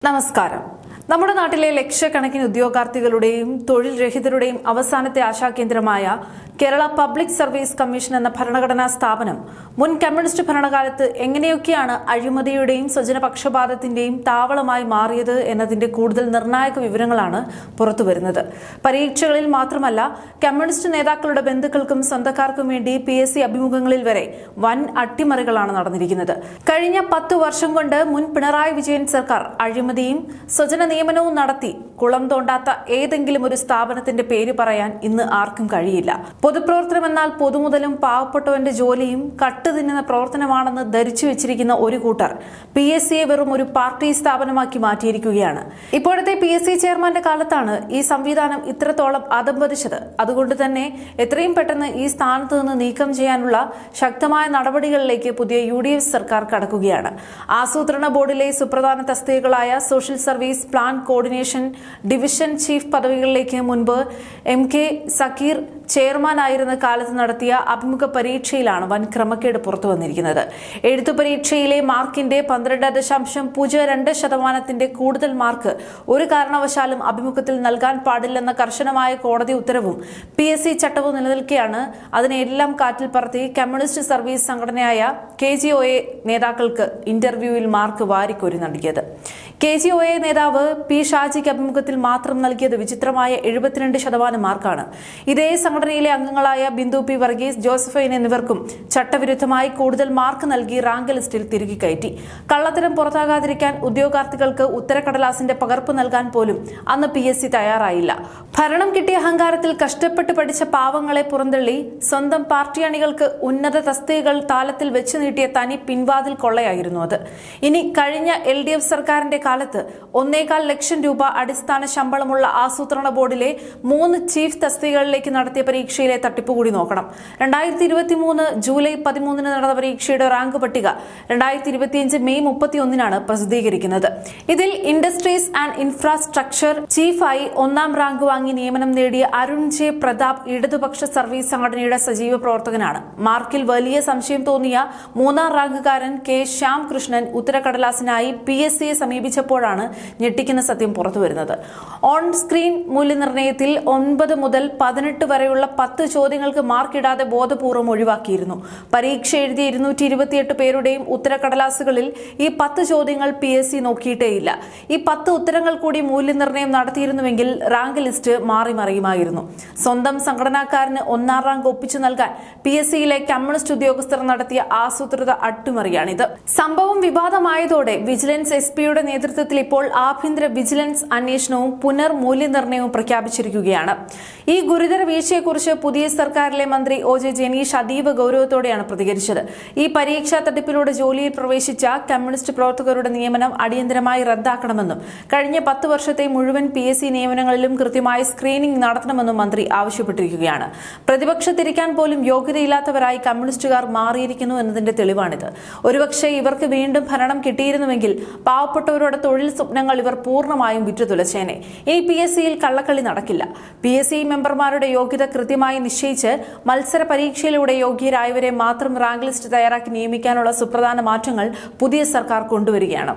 നമസ്കാരം. നമ്മുടെ നാട്ടിലെ ലക്ഷക്കണക്കിന് ഉദ്യോഗാർത്ഥികളുടെയും തൊഴിൽ രഹിതരുടെയും അവസാനത്തെ ആശാകേന്ദ്രമായ കേരള പബ്ലിക് സർവീസ് കമ്മീഷൻ എന്ന ഭരണഘടനാ സ്ഥാപനം മുൻ കമ്മ്യൂണിസ്റ്റ് ഭരണകാലത്ത് എങ്ങനെയൊക്കെയാണ് അഴിമതിയുടെയും സ്വജനപക്ഷപാതത്തിന്റെയും താവളമായി മാറിയത് എന്നതിന്റെ കൂടുതൽ നിർണായക വിവരങ്ങളാണ് പുറത്തുവരുന്നത്. പരീക്ഷകളിൽ മാത്രമല്ല, കമ്മ്യൂണിസ്റ്റ് നേതാക്കളുടെ ബന്ധുക്കൾക്കും സ്വന്തക്കാർക്കും വേണ്ടി PSC അഭിമുഖങ്ങളിൽ വരെ വൻ അട്ടിമറികളാണ് നടന്നിരിക്കുന്നത്. കഴിഞ്ഞ 10 വർഷം കൊണ്ട് മുൻ പിണറായി വിജയൻ സർക്കാർ അഴിമതിയും സ്വജന നിയമനവും നടത്തി കുളം തോണ്ടാത്ത ഏതെങ്കിലും ഒരു സ്ഥാപനത്തിന്റെ പേര് പറയാൻ ഇന്ന് ആർക്കും കഴിയില്ല. പൊതുപ്രവർത്തനം എന്നാൽ പൊതുമുതലും പാവപ്പെട്ടവന്റെ ജോലിയും കട്ടുതിന്നുന്ന പ്രവർത്തനമാണെന്ന് ധരിച്ചു വെച്ചിരിക്കുന്ന ഒരു കൂട്ടർ PSCയെ വെറും ഒരു പാർട്ടി സ്ഥാപനമാക്കി മാറ്റിയിരിക്കുകയാണ്. ഇപ്പോഴത്തെ PSC ചെയർമാന്റെ കാലത്താണ് ഈ സംവിധാനം ഇത്രത്തോളം അധംപതിച്ചത്. അതുകൊണ്ട് തന്നെ എത്രയും പെട്ടെന്ന് ഈ സ്ഥാനത്ത് നിന്ന് നീക്കം ചെയ്യാനുള്ള ശക്തമായ നടപടികളിലേക്ക് പുതിയ UDF സർക്കാർ കടക്കുകയാണ്. ആസൂത്രണ ബോർഡിലെ സുപ്രധാന തസ്തികകളായ social service, plan coordination, division chief പദവികളിലേക്ക് മുൻപ് MK സക്കീർ ചെയർമാനായിരുന്ന കാലത്ത് നടത്തിയ അഭിമുഖ പരീക്ഷയിലാണ് വൻ ക്രമക്കേട് പുറത്തു വന്നിരിക്കുന്നത്. എഴുത്തു പരീക്ഷയിലെ മാർക്കിന്റെ 12.02% കൂടുതൽ മാർക്ക് ഒരു കാരണവശാലും അഭിമുഖത്തിൽ നൽകാൻ പാടില്ലെന്ന കർശനമായ കോടതി ഉത്തരവും PSC ചട്ടവും നിലനിൽക്കെയാണ് അതിനെല്ലാം കാറ്റിൽ പറത്തി കമ്മ്യൂണിസ്റ്റ് സർവീസ് സംഘടനയായ KGOA നേതാക്കൾക്ക് ഇന്റർവ്യൂവിൽ മാർക്ക് വാരിക്കോരി നൽകിയത്. KGOA നേതാവ് P ഷാജിക്ക് അഭിമുഖത്തിൽ മാത്രം നൽകിയത് വിചിത്രമായ 72% മാർക്കാണ്. ഇതേ സംഘടനയിലെ അംഗങ്ങളായ ബിന്ദു P വർഗീസ്, ജോസഫൈൻ എന്നിവർക്കും ചട്ടവിരുദ്ധമായി കൂടുതൽ മാർക്ക് നൽകി റാങ്ക് ലിസ്റ്റിൽ തിരുകി കയറ്റി. കള്ളത്തരം പുറത്താകാതിരിക്കാൻ ഉദ്യോഗാർത്ഥികൾക്ക് ഉത്തരക്കടലാസിന്റെ പകർപ്പ് നൽകാൻ പോലും അന്ന് PSC തയ്യാറായില്ല. ഭരണം കിട്ടിയ അഹങ്കാരത്തിൽ കഷ്ടപ്പെട്ട് പഠിച്ച പാവങ്ങളെ പുറന്തള്ളി സ്വന്തം പാർട്ടി അണികൾക്ക് ഉന്നത തസ്തികകൾ താലത്തിൽ വെച്ചു നീട്ടിയ തനി പിൻവാതിൽ കൊള്ളയായിരുന്നു അത്. ഇനി കഴിഞ്ഞ LDF സർക്കാരിന്റെ കാലത്ത് 1.25 ലക്ഷം രൂപ അടിസ്ഥാന ശമ്പളമുള്ള ആസൂത്രണ ബോർഡിലെ 3 ചീഫ് തസ്തികകളിലേക്ക് നടത്തിയ പരീക്ഷയിലെ തട്ടിപ്പ് കൂടി നോക്കണം. 2023 ജൂലൈ 13 നടന്ന പരീക്ഷയുടെ റാങ്ക് പട്ടിക 2025 മെയ് 31 പ്രസിദ്ധീകരിക്കുന്നത്. ഇതിൽ ഇൻഡസ്ട്രീസ് ആൻഡ് ഇൻഫ്രാസ്ട്രക്ചർ ചീഫായി 1ാം റാങ്ക് വാങ്ങി നിയമനം നേടിയ അരുൺ J പ്രതാപ് ഇടതുപക്ഷ സർവീസ് സംഘടനയുടെ സജീവ പ്രവർത്തകനാണ്. മാർക്കിൽ വലിയ സംശയം തോന്നിയ 3ാം റാങ്കുകാരൻ K ശ്യാംകൃഷ്ണൻ ഉത്തരക്കടലാസിനായി PSCയെ സമീപിച്ചപ്പോഴാണ് ഞെട്ടിക്കുന്ന സത്യം പുറത്തുവരുന്നത്. ഓൺ സ്ക്രീൻ മൂല്യനിർണ്ണയത്തിൽ 9 മുതൽ 18 വരെയുള്ള 10 ചോദ്യങ്ങൾക്ക് മാർക്കിടാതെ ബോധപൂർവ്വം ഒഴിവാക്കിയിരുന്നു. പരീക്ഷ എഴുതിയ 228 പേരുടെയും ഉത്തരക്കടലാസുകളിൽ ഈ 10 ചോദ്യങ്ങൾ PSC നോക്കിയിട്ടേയില്ല. ഈ 10 ഉത്തരങ്ങൾ കൂടി മൂല്യനിർണ്ണയം നടത്തിയിരുന്നുവെങ്കിൽ റാങ്ക് ലിസ്റ്റ് മാറി മറിയുമായിരുന്നു. സ്വന്തം സംഘടനാക്കാരന് 1ാം റാങ്ക് ഒപ്പിച്ചു നൽകാൻ PSCയിലെ കമ്മ്യൂണിസ്റ്റ് ഉദ്യോഗസ്ഥർ നടത്തിയ ആസൂത്രിത അട്ടിമറിയാണിത്. സംഭവം വിവാദമായതോടെ വിജിലൻസ് SP-യുടെ നേതൃത്വത്തിൽ ഇപ്പോൾ ആഭ്യന്തര വിജിലൻസ് അന്വേഷണവും പുനർമൂല്യനിർണ്ണയവും പ്രഖ്യാപിച്ചിരിക്കുകയാണ്. ഈ ഗുരുതര വീഴ്ചയെക്കുറിച്ച് പുതിയ സർക്കാരിലെ മന്ത്രി OJ ജനീഷ് അതീവ ഗൌരവത്തോടെയാണ് പ്രതികരിച്ചത്. ഈ പരീക്ഷാ തട്ടിപ്പിലൂടെ ജോലിയിൽ പ്രവേശിച്ച കമ്മ്യൂണിസ്റ്റ് പ്രവർത്തകരുടെ നിയമനം അടിയന്തരമായി റദ്ദാക്കണമെന്നും കഴിഞ്ഞ 10 വർഷത്തെ മുഴുവൻ PSC നിയമനങ്ങളിലും കൃത്യമായ സ്ക്രീനിംഗ് നടത്തണമെന്നും മന്ത്രി ആവശ്യപ്പെട്ടിരിക്കുകയാണ്. പ്രതിപക്ഷത്തിരിക്കാൻ പോലും യോഗ്യതയില്ലാത്തവരായി കമ്മ്യൂണിസ്റ്റുകാർ മാറിയിരിക്കുന്നു എന്നതിന്റെ തെളിവാണിത്. ഒരുപക്ഷെ ഇവർക്ക് വീണ്ടും ഭരണം കിട്ടിയിരുന്നുവെങ്കിൽ പാവപ്പെട്ടവരുടെ തൊഴിൽ സ്വപ്നങ്ങൾ ഇവർ പൂർണ്ണമായും വിറ്റുതുലച്ചേനെ. ഇനി PSCയിൽ കള്ളക്കളി നടക്കില്ല. PSC മെമ്പർമാരുടെ യോഗ്യത കൃത്യമായി നിശ്ചയിച്ച് മത്സര പരീക്ഷയിലൂടെ യോഗ്യരായവരെ മാത്രം റാങ്ക് ലിസ്റ്റ് തയ്യാറാക്കി നിയമിക്കാനുള്ള സുപ്രധാന മാറ്റങ്ങൾ പുതിയ സർക്കാർ കൊണ്ടുവരികയാണ്.